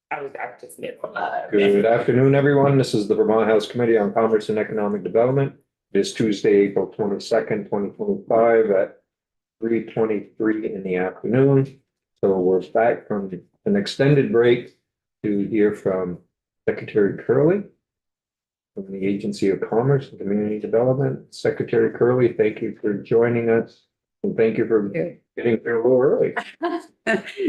I was just mid. Good afternoon, everyone. This is the Vermont House Committee on Commerce and Economic Development. This Tuesday, April 22nd, 2025 at 3:23 in the afternoon. So we're back from an extended break to hear from Secretary Curley from the Agency of Commerce and Community Development. Secretary Curley, thank you for joining us. And thank you for getting here a little early.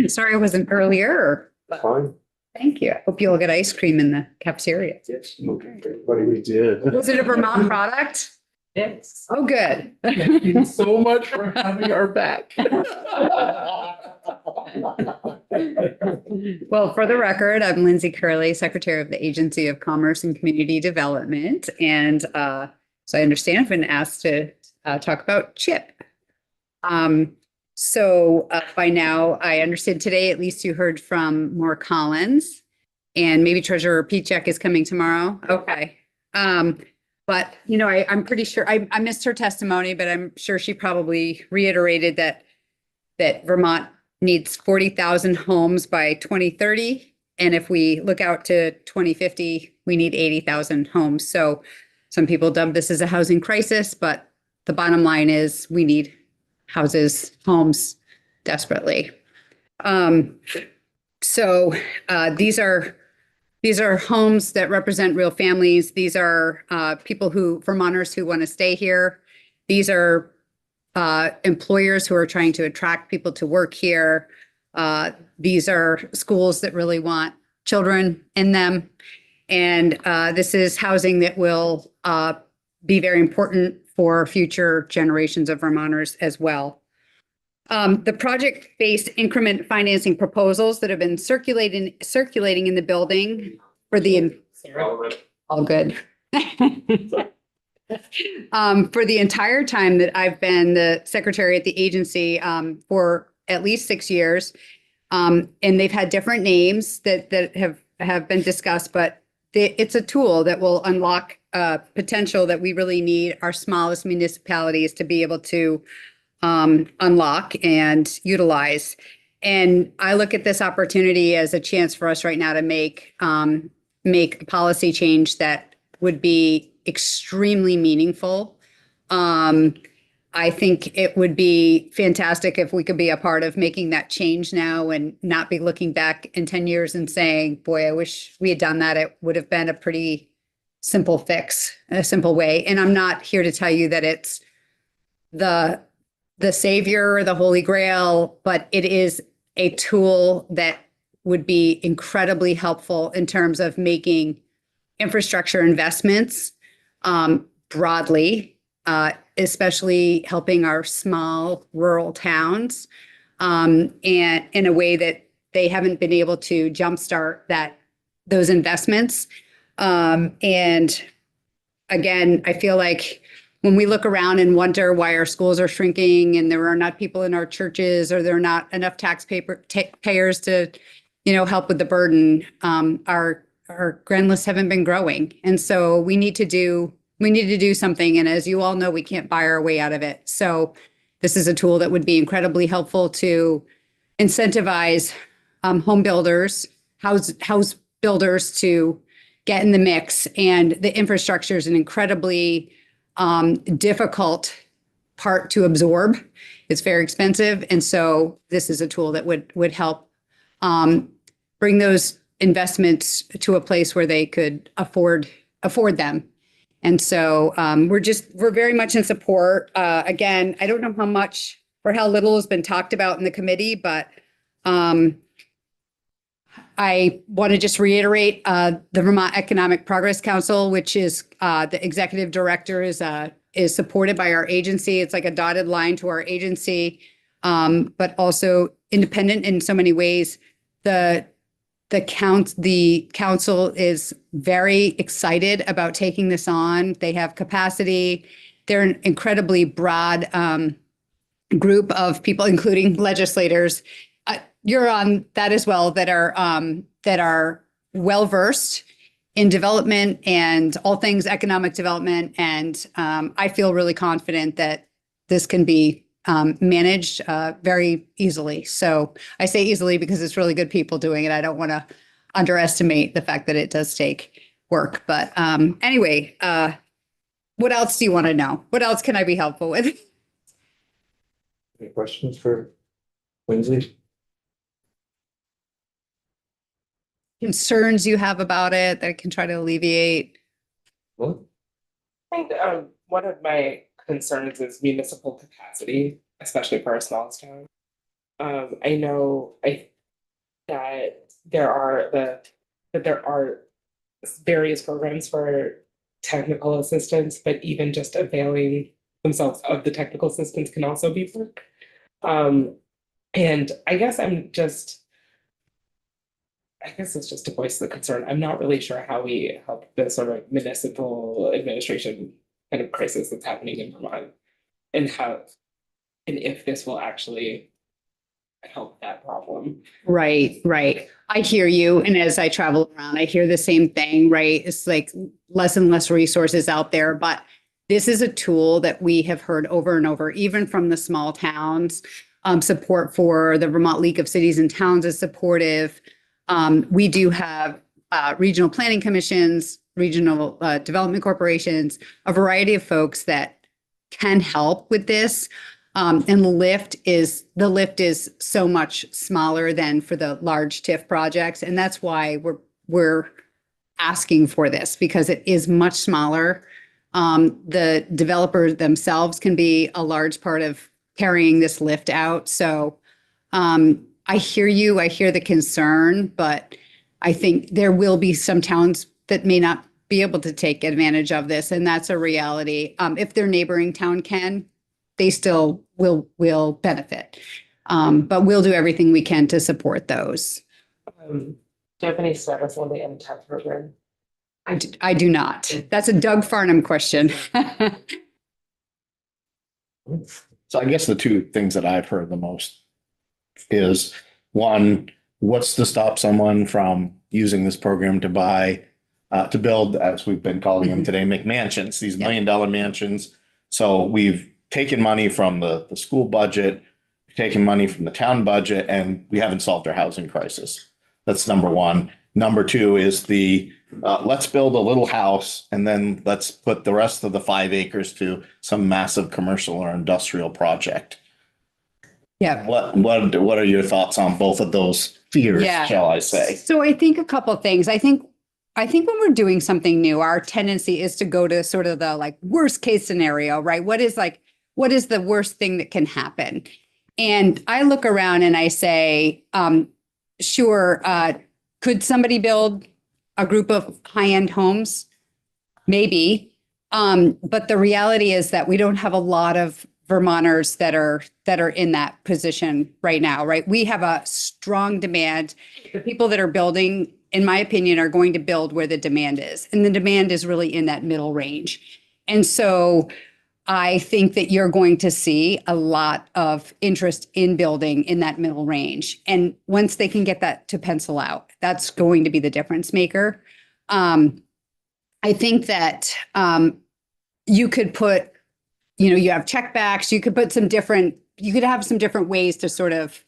Sorry, I wasn't earlier. But Fine. thank you. I hope you'll get ice cream in the cafeteria. Yes. Everybody we did. Was it a Vermont product? Yes. Oh, good. Thank you so much for having our back. Well, for the record, I'm Lindsay Curley, Secretary of the Agency of Commerce and Community Development. And so I understand I've been asked to talk about CHIP. So by now, I understand today, at least you heard from Moore Collins, and maybe Treasurer Pichek is coming tomorrow. Okay. But, you know, I'm pretty sure I missed her testimony, but I'm sure she probably reiterated that Vermont needs 40,000 homes by 2030. And if we look out to 2050, we need 80,000 homes. So some people dub this as a housing crisis, but the bottom line is we need houses, homes desperately. So these are homes that represent real families. These are Vermonters who want to stay here. These are employers who are trying to attract people to work here. These are schools that really want children in them. And this is housing that will be very important for future generations of Vermonters as well. The project-based increment financing proposals that have been circulating in the building for the all good. For the entire time that I've been the secretary at the agency for at least 6 years, and they've had different names that have been discussed, but it's a tool that will unlock potential that we really need our smallest municipalities to be able to unlock and utilize. And I look at this opportunity as a chance for us right now to make a policy change that would be extremely meaningful. I think it would be fantastic if we could be a part of making that change now and not be looking back in 10 years and saying, boy, I wish we had done that. It would have been a pretty simple fix, a simple way. And I'm not here to tell you that it's the savior or the holy grail, but it is a tool that would be incredibly helpful in terms of making infrastructure investments broadly, especially helping our small rural towns, and in a way that they haven't been able to jumpstart those investments. And again, I feel like when we look around and wonder why our schools are shrinking and there are not people in our churches or there are not enough taxpayers to, help with the burden, our grand lists haven't been growing. And so we need to do something. And as you all know, we can't buy our way out of it. So this is a tool that would be incredibly helpful to incentivize home builders, house builders to get in the mix. And the infrastructure is an incredibly difficult part to absorb. It's very expensive. And so this is a tool that would help bring those investments to a place where they could afford them. And so we're very much in support. Again, I don't know how much or how little has been talked about in the committee, but I want to just reiterate the Vermont Economic Progress Council, which is the executive director is supported by our agency. It's like a dotted line to our agency, but also independent in so many ways. The council is very excited about taking this on. They have capacity. They're an incredibly broad group of people, including legislators. You're on that as well, that are well versed in development and all things economic development. And I feel really confident that this can be managed very easily. So I say easily because it's really good people doing it. I don't want underestimate the fact that it does take work. But anyway, what else do you want to know? What else can I be helpful with? Any questions for Lindsay? Concerns you have about it that I can try to alleviate? Well, I think one of my concerns is municipal capacity, especially for our smallest town. I know that there are various programs for technical assistance, but even just availing themselves of the technical assistance can also be work. And I guess it's just to voice the concern. I'm not really sure how we help the sort of municipal administration kind of crisis that's happening in Vermont, and if this will actually help that problem. Right, right. I hear you. And as I travel around, I hear the same thing, right? It's like less and less resources out there, but this is a tool that we have heard over and over, even from the small towns. Support for the Vermont League of Cities and Towns is supportive. We do have regional planning commissions, regional development corporations, a variety of folks that can help with this. And the lift is so much smaller than for the large TIF projects. And that's why we're asking for this, because it is much smaller. The developers themselves can be a large part of carrying this lift out. So I hear you, I hear the concern, but I think there will be some towns that may not be able to take advantage of this, and that's a reality. If their neighboring town can, they still will benefit. But we'll do everything we can to support those. Do you have any status on the MTech program? I do not. That's a Doug Farnham question. So I guess the two things that I've heard the most is, one, what's to stop someone from using this program to build, as we've been calling them today, McMansions, these $1 million mansions. So we've taken money from the school budget, taken money from the town budget, and we haven't solved our housing crisis. That's number one. Number two is let's build a little house and then let's put the rest of the 5 acres to some massive commercial or industrial project. Yeah. What are your thoughts on both of those fears, shall I say? So I think a couple of things. I think when we're doing something new, our tendency is to go to sort of the like worst case scenario, right? What is the worst thing that can happen? And I look around and I say, sure, could somebody build a group of high-end homes? Maybe. But the reality is that we don't have a lot of Vermonters that are in that position right now, right? We have a strong demand. The people that are building, in my opinion, are going to build where the demand is. And the demand is really in that middle range. And so I think that you're going to see a lot of interest in building in that middle range. And once they can get that to pencil out, that's going to be the difference maker. I think that you could put, you have checkbacks, you could have some different ways to sort of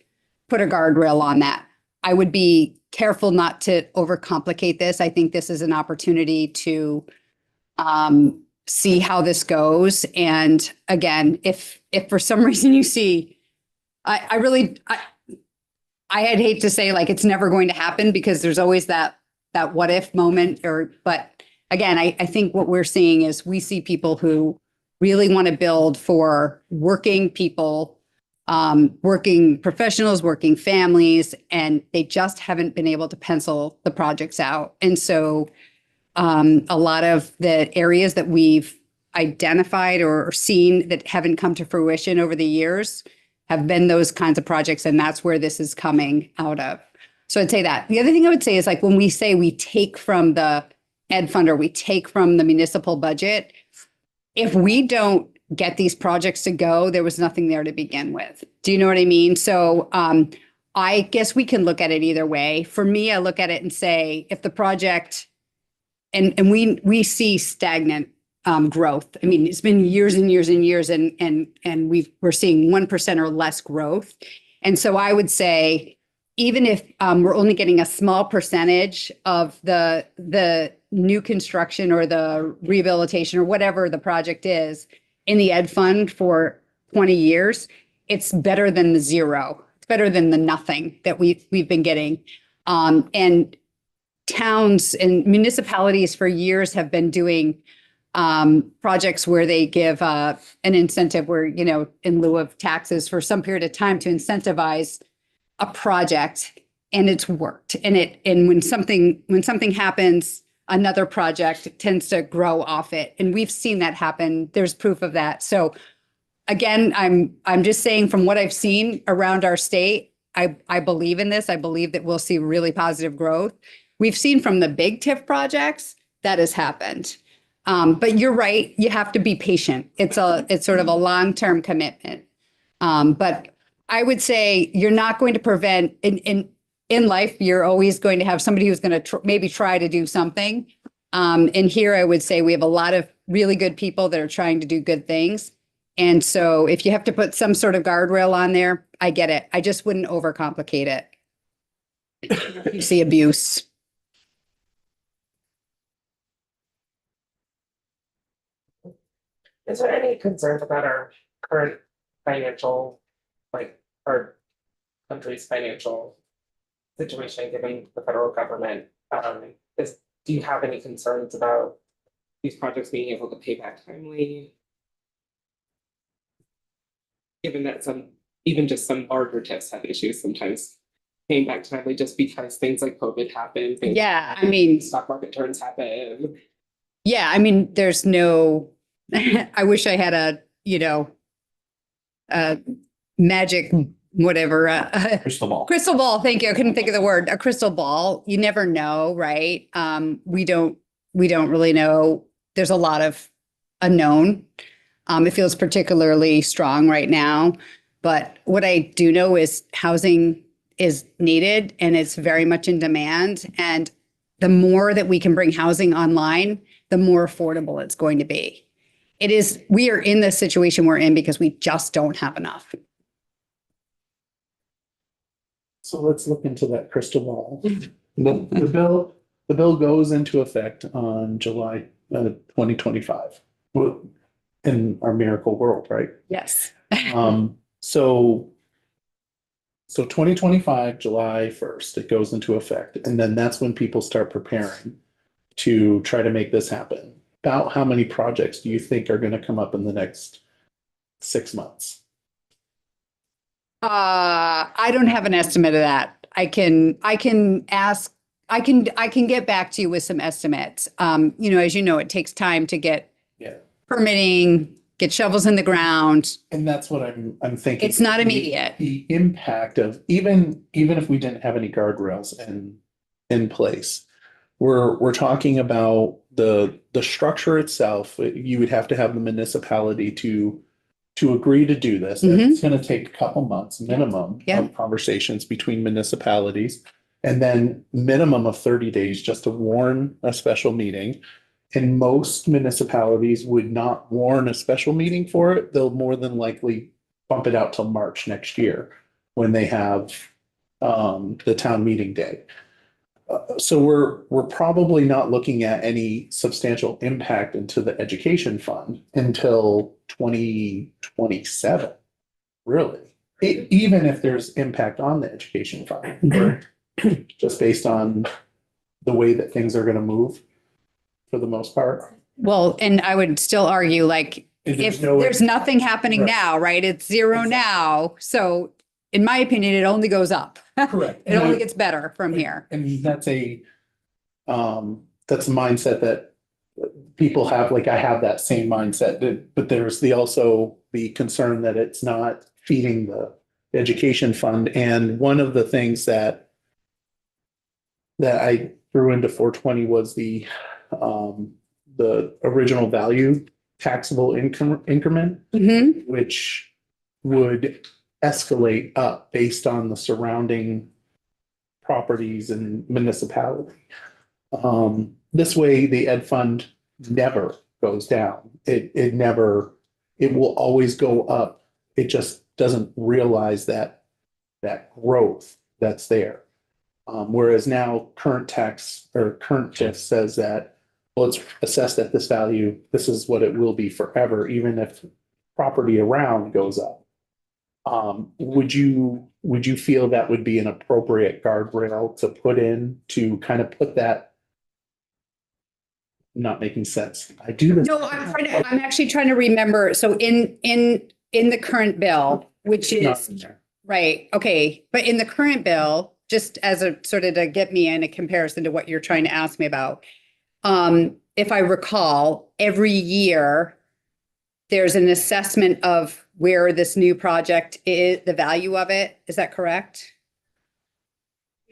put a guardrail on that. I would be careful not to overcomplicate this. I think this is an opportunity to see how this goes. And again, if for some reason you see, I'd hate to say like it's never going to happen, because there's always that what if moment, but again, I think what we're seeing is we see people who really want to build for working people, working professionals, working families, and they just haven't been able to pencil the projects out. And so a lot of the areas that we've identified or seen that haven't come to fruition over the years have been those kinds of projects, and that's where this is coming out of. So I'd say that. The other thing I would say is like when we say we take from the Ed Fund or we take from the municipal budget, if we don't get these projects to go, there was nothing there to begin with. Do you know what I mean? So I guess we can look at it either way. For me, I look at it and say, if the project, and we see stagnant growth. I mean, it's been years and years and years, and we're seeing 1% or less growth. And so I would say, even if we're only getting a small percentage of the new construction or the rehabilitation or whatever the project is in the ed fund for 20 years, it's better than the zero. It's better than the nothing that we've been getting. And towns and municipalities for years have been doing projects where they give an incentive where, you know, in lieu of taxes for some period of time to incentivize a project, and it's worked. And when something happens, another project tends to grow off it. And we've seen that happen. There's proof of that. So again, I'm just saying from what I've seen around our state, I believe in this. I believe that we'll see really positive growth. We've seen from the big TIF projects that has happened. But you're right, you have to be patient. It's sort of a long-term commitment. But I would say you're not going to prevent in life, you're always going to have somebody who's going to maybe try to do something. And here I would say we have a lot of really good people that are trying to do good things. And so if you have to put some sort of guardrail on there, I get it. I just wouldn't overcomplicate it. You see abuse. Is there any concern about our current financial, like our country's financial situation, given the federal government? Do you have any concerns about these projects being able to pay back timely? Given that even just some larger TIFs have issues sometimes paying back timely just because things like COVID happen. Yeah, I mean, stock market turns happen. yeah, I mean, there's no, I wish I had a magic, whatever, Crystal ball. crystal ball. Thank you. I couldn't think of the word, a crystal ball. You never know, right? We don't really know. There's a lot of unknown. It feels particularly strong right now, but what I do know is housing is needed and it's very much in demand. And the more that we can bring housing online, the more affordable it's going to be. We are in the situation we're in because we just don't have enough. So let's look into that crystal ball. The bill goes into effect on July 2025. Well, in our miracle world, right? Yes. So 2025, July 1st, it goes into effect. And then that's when people start preparing to try to make this happen. About how many projects do you think are going to come up in the next 6 months? I don't have an estimate of that. I can get back to you with some estimates. As you know, it takes time to get permitting, get shovels in the ground. And that's what I'm thinking. It's not immediate. The impact of even if we didn't have any guardrails in place, we're talking about the structure itself. You would have to have the municipality to agree to do this. It's going to take a couple months minimum of conversations between municipalities, and then minimum of 30 days just to warn a special meeting. And most municipalities would not warn a special meeting for it. They'll more than likely bump it out till March next year when they have the town meeting day. So we're probably not looking at any substantial impact into the education fund until 2027, really. Even if there's impact on the education fund, just based on the way that things are going to move for the most part. Well, and I would still argue, like, if there's nothing happening now, right? It's zero now. So in my opinion, it only goes up. Correct. It only gets better from here. And that's a mindset that people have. Like, I have that same mindset, but there's also the concern that it's not feeding the education fund. And one of the things that I threw into 420 was the original value taxable increment, which would escalate up based on the surrounding properties and municipality. This way, the ed fund never goes down. It will always go up. It just doesn't realize that growth that's there. Whereas now current tax or current TIF says that, well, it's assessed at this value. This is what it will be forever, even if property around goes up. Would you feel that would be an appropriate guardrail to put in to kind of put that? Not making sense. I do this. No, I'm actually trying to remember. So in the current bill, which Not is in there. right, okay, but in the current bill, just as a sort of to get me in a comparison to what you're trying to ask me about. If I recall, every year there's an assessment of where this new project is, the value of it. Is that correct?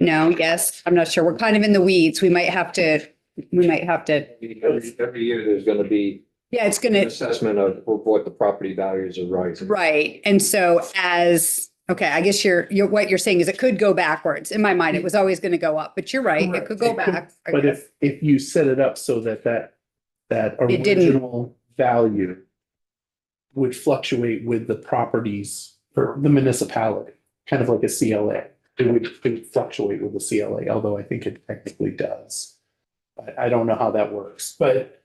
No, yes, I'm not sure. We're kind of in the weeds. We might have to, Every year, there's gonna be yeah, it's an gonna, assessment of what the property values are rising. right. And so okay, I guess what you're saying is it could go backwards. In my mind, it was always going to go up, but you're right. It could go back. I But guess. if you set it up so that It didn't. original value would fluctuate with the properties or the municipality, kind of like a CLA. It would fluctuate with the CLA, although I think it technically does. I don't know how that works, but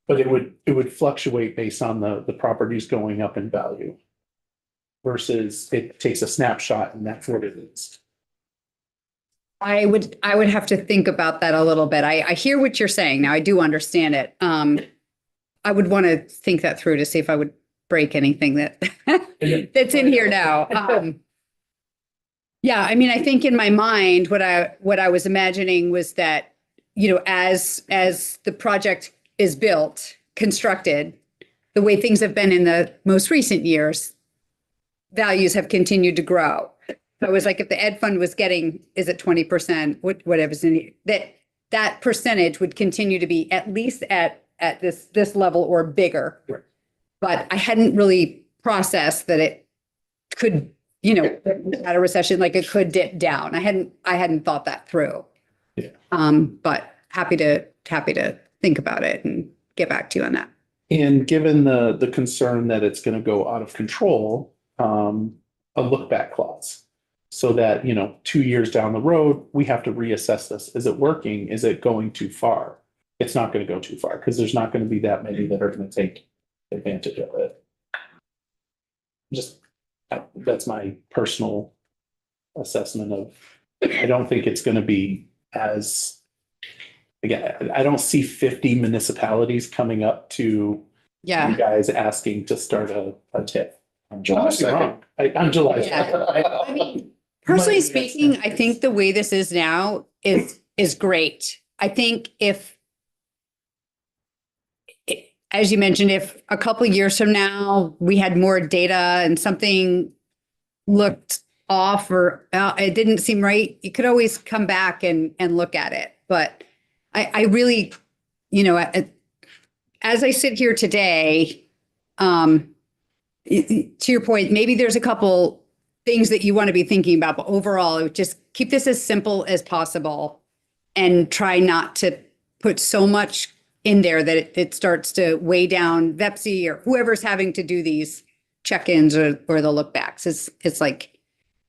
it would fluctuate based on the properties going up in value. Versus it takes a snapshot and that's what it is. I would have to think about that a little bit. I hear what you're saying now. I do understand it. I would want to think that through to see if I would break anything that's in here now. Yeah, I mean, I think in my mind, what I was imagining was that, as the project is built, constructed, the way things have been in the most recent years, values have continued to grow. So it was like if the ed fund was getting, is it 20%, whatever's in it, that percentage would continue to be at least at this level or bigger. Right. But I hadn't really processed that it could, at a recession, like it could dip down. I hadn't thought that through. Yeah. But happy to think about it and get back to you on that. And given the concern that it's going to go out of control, a look back clause. So that, 2 years down the road, we have to reassess this. Is it working? Is it going too far? It's not going to go too far because there's not going to be that many that are going to take advantage of it. That's my personal assessment of, I don't think it's going to be as, again, I don't see 50 municipalities coming up to you Yeah. guys asking to start a TIF. On July 2nd. On July. Yeah. 2nd. I mean, personally Money speaking, makes I sense. think the way this is now is great. I think as you mentioned, if a couple of years from now we had more data and something looked off or it didn't seem right, you could always come back and look at it. But I really, as I sit here today, to your point, maybe there's a couple things that you want to be thinking about, but overall, just keep this as simple as possible and try not to put so much in there that it starts to weigh down VEPSI or whoever's having to do these check-ins or the look backs. It's like,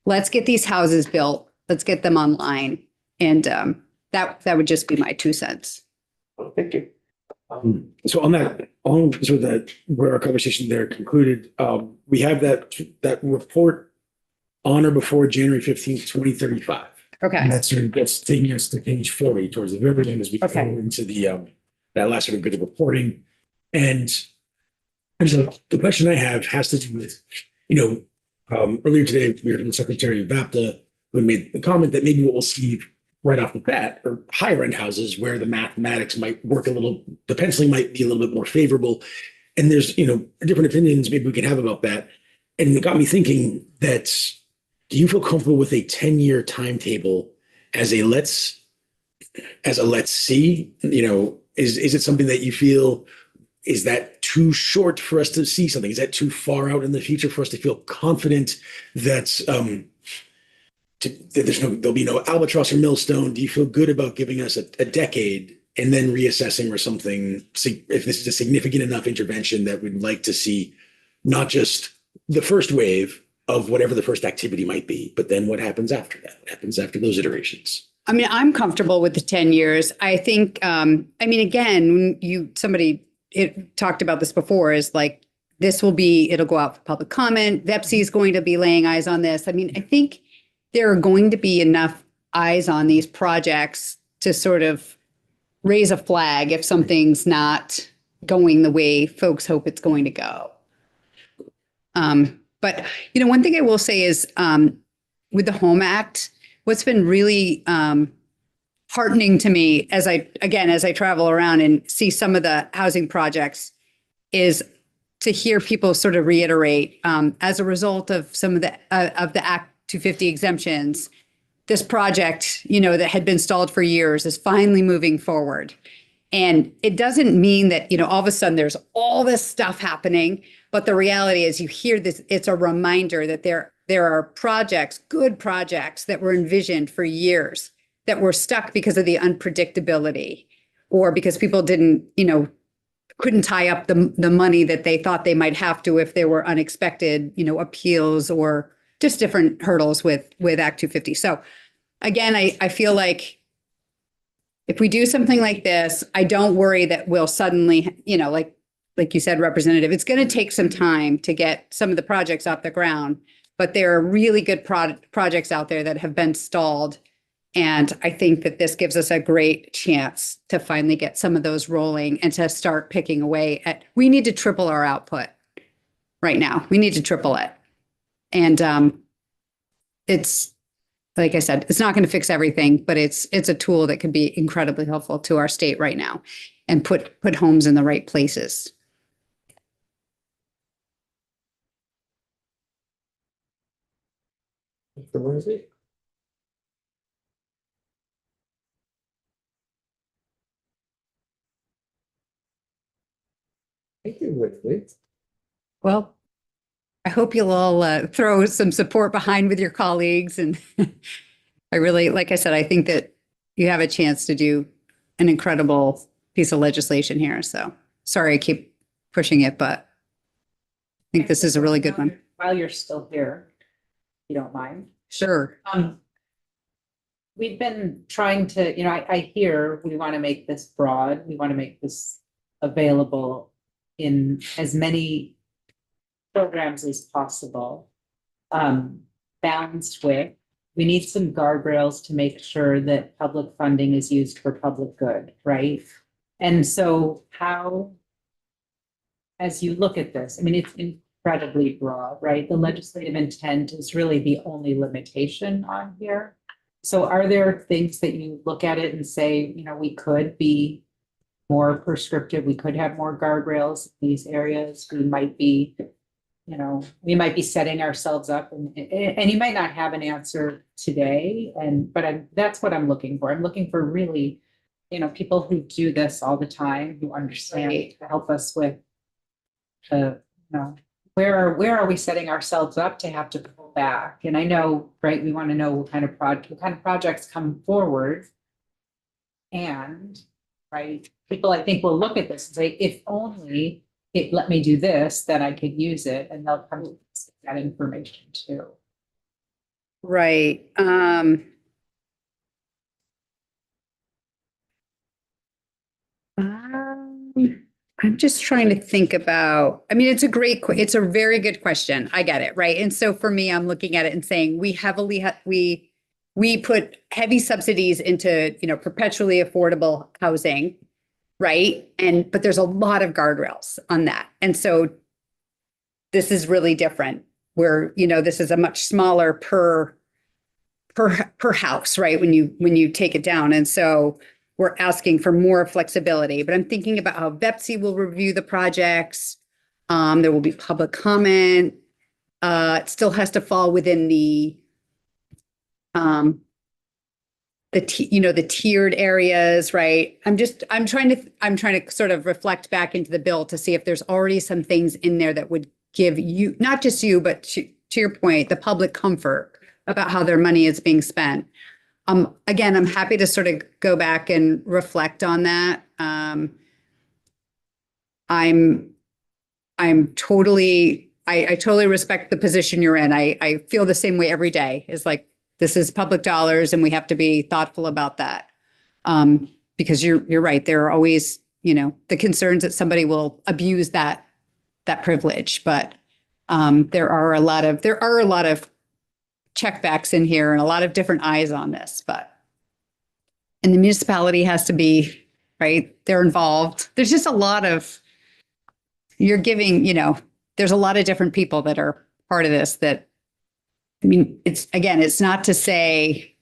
let's get these houses built. Let's get them online. And that would just be my 2 cents. Thank you. So on that, where our conversation there concluded, we have that report on or before January 15th, 2035. Okay. And that's taking us to page 40 towards the very end as we go Okay. into that last sort of bit of reporting. And so the question I have has to do with, earlier today, we heard from the Secretary of VAPTA who made the comment that maybe what we'll see right off the bat are higher end houses where the mathematics might work the penciling might be a little bit more favorable. And there's, different opinions maybe we can have about that. And it got me thinking that, do you feel comfortable with a 10-year timetable as a let's see, is it something that you feel, is that too short for us to see something? Is that too far out in the future for us to feel confident that, there'll be no albatross or millstone? Do you feel good about giving us a decade and then reassessing or something, if this is a significant enough intervention that we'd like to see not just the first wave, of whatever the first activity might be. But then what happens after that? What happens after those iterations? I mean, I'm comfortable with the 10 years. I think, I mean, again, when it talked about this before, is like, it'll go out for public comment. VEPSI is going to be laying eyes on this. I mean, I think there are going to be enough eyes on these projects to sort of raise a flag if something's not going the way folks hope it's going to go. But, one thing I will say is, with the Home Act, what's been really heartening to me as I travel around and see some of the housing projects is to hear people sort of reiterate, as a result of some of the Act 250 exemptions, this project, that had been stalled for years is finally moving forward. And it doesn't mean that, all of a sudden there's all this stuff happening, but the reality is you hear this, it's a reminder that there are projects, good projects that were envisioned for years that were stuck because of the unpredictability or because people couldn't tie up the money that they thought they might have to if there were unexpected, appeals or just different hurdles with Act 250. So again, I feel like if we do something like this, I don't worry that we'll suddenly, like you said, Representative, it's going to take some time to get some of the projects off the ground, but there are really good projects out there that have been stalled. And I think that this gives us a great chance to finally get some of those rolling and to start picking away we need to triple our output right now. We need to triple it. And it's, like I said, it's not going to fix everything, but it's a tool that could be incredibly helpful to our state right now and put homes in the right places. Mr. Lindsay? Thank you, Lindsay. Well, I hope you'll all throw some support behind with your colleagues. And I really, like I said, I think that you have a chance to do an incredible piece of legislation here. So sorry, I keep pushing it, but I think this is a really good one. While you're still here, if you don't mind. Sure. We've been trying to, I hear we want to make this broad. We want to make this available in as many programs as possible. Balanced with, we need some guardrails to make sure that public funding is used for public good, right? And so how, as you look at this, I mean, it's incredibly broad, right? The legislative intent is really the only limitation on here. So are there things that you look at it and say, we could be more prescriptive, we could have more guardrails in these areas, we might be setting ourselves up and you might not have an answer today. But that's what I'm looking for. I'm looking for really, people who do this all the time, who understand to help us with where are we setting ourselves up to have to pull back? And I know, right, we want to know what kind of projects come forward. And right, people I think will look at this and say, if only it let me do this, then I could use it, and they'll come to that information too. Right. I'm just trying to think about, I mean, it's a very good question. I get it. Right. And so for me, I'm looking at it and saying we put heavy subsidies into, perpetually affordable housing. Right. But there's a lot of guardrails on that. And so this is really different where, this is a much smaller per house, right? When you take it down. And so we're asking for more flexibility, but I'm thinking about how VEPSI will review the projects. There will be public comment. It still has to fall within the tiered areas, right? I'm trying to sort of reflect back into the bill to see if there's already some things in there that would give you, not just you, but to your point, the public comfort about how their money is being spent. Again, I'm happy to sort of go back and reflect on that. I'm totally I totally respect the position you're in. I feel the same way every day. It's like, this is public dollars and we have to be thoughtful about that. Because you're right. There are always, the concerns that somebody will abuse that privilege, but there are a lot of checkbacks in here and a lot of different eyes on this, and the municipality has to be, right? They're involved. There's just a lot of, you're giving, there's a lot of different people that are part of this that, it's not to say,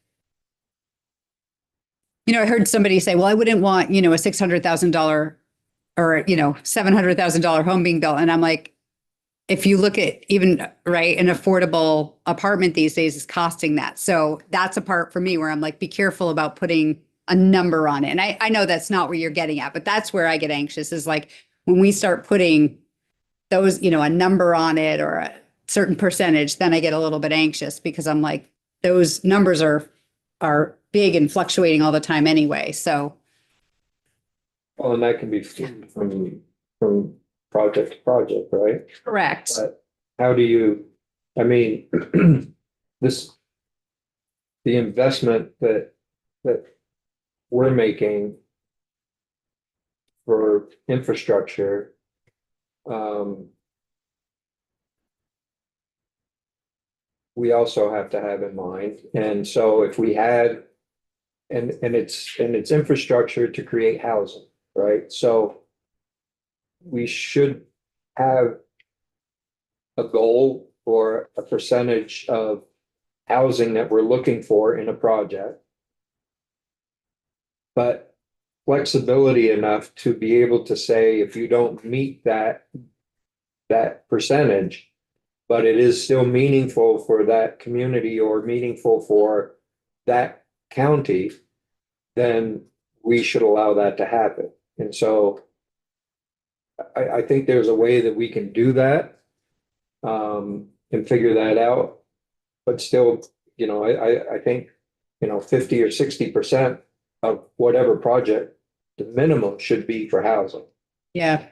I heard somebody say, well, I wouldn't want, a $600,000 or, $700,000 home being built. And I'm like, if you look at even, right, an affordable apartment these days is costing that. So that's a part for me where I'm like, be careful about putting a number on it. And I know that's not where you're getting at, but that's where I get anxious is like when we start putting those, a number on it or a certain percentage, then I get a little bit anxious because I'm like, those numbers are big and fluctuating all the time anyway. So. Well, and that can be from project to project, right? Correct. But how do you, the investment that we're making for infrastructure, we also have to have in mind. And so if we had, and it's infrastructure to create housing, right? So we should have a goal or a percentage of housing that we're looking for in a project. But flexibility enough to be able to say, if you don't meet that percentage, but it is still meaningful for that community or meaningful for that county, then we should allow that to happen. And so I think there's a way that we can do that and figure that out. But still, I think, 50 or 60% of whatever project, the minimum should be for housing. Yeah.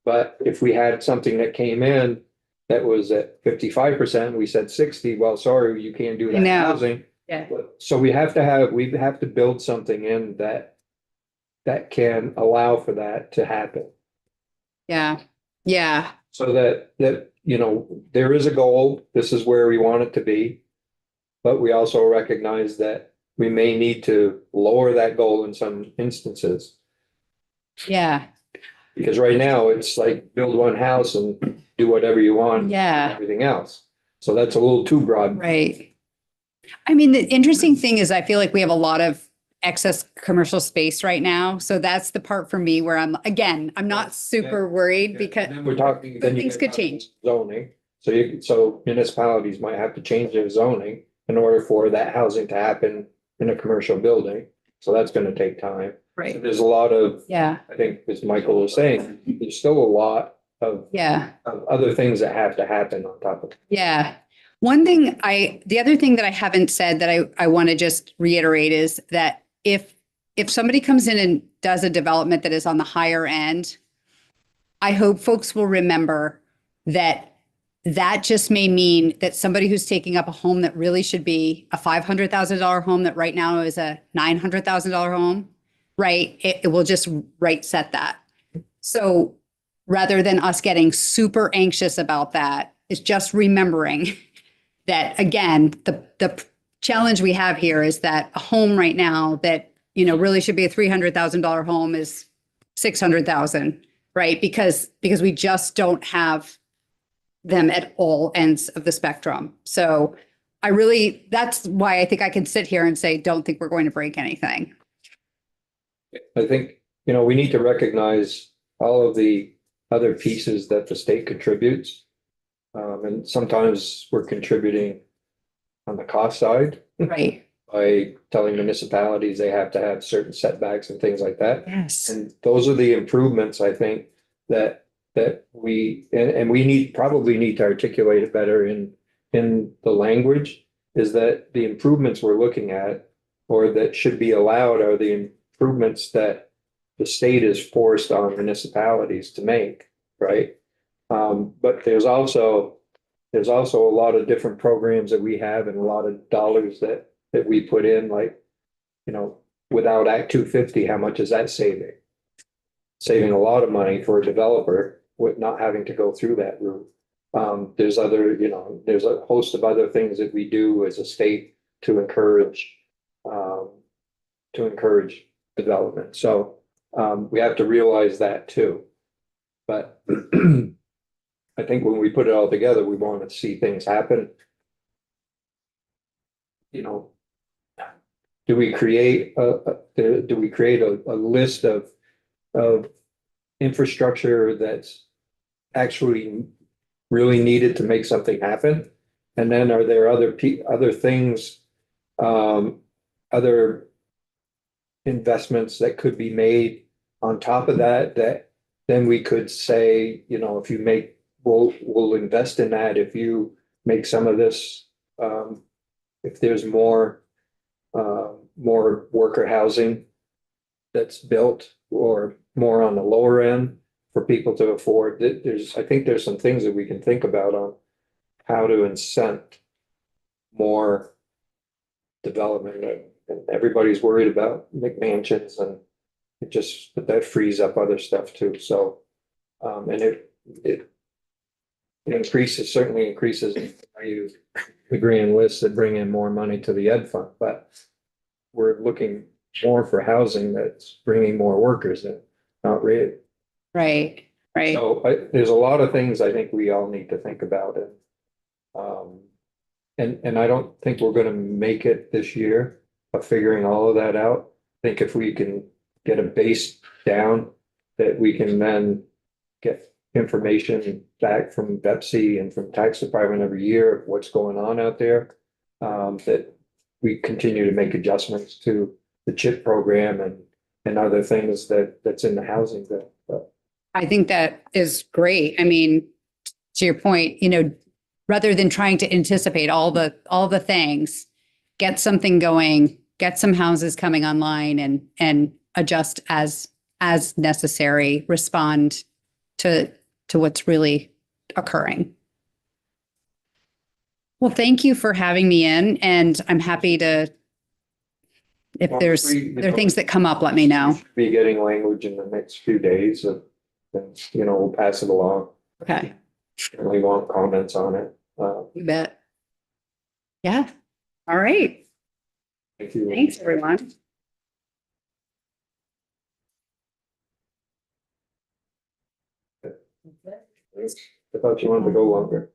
But if we had something that came in that was at 55%, we said 60, well, sorry, you can't do that No. housing. Yeah. So we have to build something in that can allow for that to happen. Yeah. Yeah. So that, there is a goal, this is where we want it to be. But we also recognize that we may need to lower that goal in some instances. Yeah. Because right now it's like build one house and do whatever you want. Yeah. Everything else. So that's a little too broad. Right. The interesting thing is I feel like we have a lot of excess commercial space right now. So that's the part for me where I'm not super worried because Then we're talking, then you things get could change. zoning. So municipalities might have to change their zoning in order for that housing to happen in a commercial building. So that's going to take time. So Right. there's a lot of, Yeah. I think, as Michael was saying, there's still a lot of Yeah. other things that have to happen on top of it. Yeah. The other thing that I haven't said that I want to just reiterate is that if somebody comes in and does a development that is on the higher end, I hope folks will remember that just may mean that somebody who's taking up a home that really should be a $500,000 home that right now is a $900,000 home, right? It will just right set that. So rather than us getting super anxious about that, it's just remembering that, again, the challenge we have here is that a home right now that, really should be a $300,000 home is $600,000, right? Because we just don't have them at all ends of the spectrum. So that's why I think I can sit here and say, don't think we're going to break anything. I think, we need to recognize all of the other pieces that the state contributes. And sometimes we're contributing on the cost side Right. by telling municipalities they have to have certain setbacks and things like that. Yes. And those are the improvements, I think, that we probably need to articulate it better in the language, is that the improvements we're looking at or that should be allowed are the improvements that the state is forced on municipalities to make, right? But there's also a lot of different programs that we have and a lot of dollars that we put in, like, you know, without Act 250, how much is that saving? Saving a lot of money for a developer with not having to go through that route. There's other, you know, there's a host of other things that we do as a state to encourage development. So we have to realize that too. But I think when we put it all together, we want to see things happen. You know, do we create a list of infrastructure that's actually really needed to make something happen? And then are there other things, other investments that could be made on top of that, that then we could say, you know, if you make, we'll invest in that if you make some of this, if there's more worker housing that's built or more on the lower end for people to afford. I think there's some things that we can think about on how to incent more development. And everybody's worried about McMansions and but that frees up other stuff too. So, and it certainly increases. I agree in lists that bring in more money to the ed fund, but we're looking more for housing that's bringing more workers in, not really. Right, right. So there's a lot of things I think we all need to think about and I don't think we're gonna make it this year of figuring all of that out. I think if we can get a base down, that we can then get information back from Betsy and from tax department every year of what's going on out there. That we continue to make adjustments to the CHIP program and other things that's in the housing bill. But I think that is great. I mean, to your point, you know, rather than trying to anticipate all the things, get something going, get some houses coming online and adjust as necessary, respond to what's really occurring. Well, thank you for having me in, and I'm happy to, if Well, there are things that come up, let me know. be getting language in the next few days and, you know, we'll pass it along. Okay, And we want comments on it. you bet. Yeah, all right. Thank you. Thanks, everyone. I thought you wanted to go longer.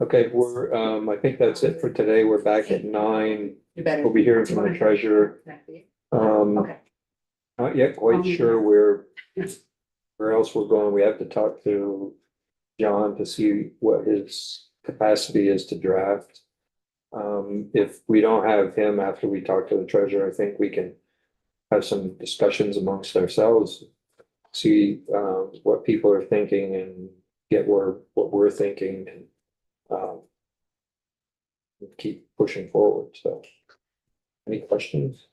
Okay, I think that's it for today. We're back at 9. You better. We'll be hearing from the treasurer. Okay. Not yet quite sure where else we're going. We have to talk to John to see what his capacity is to draft. If we don't have him after we talk to the treasurer, I think we can have some discussions amongst ourselves, see what people are thinking and get what we're thinking and keep pushing forward. So, any questions?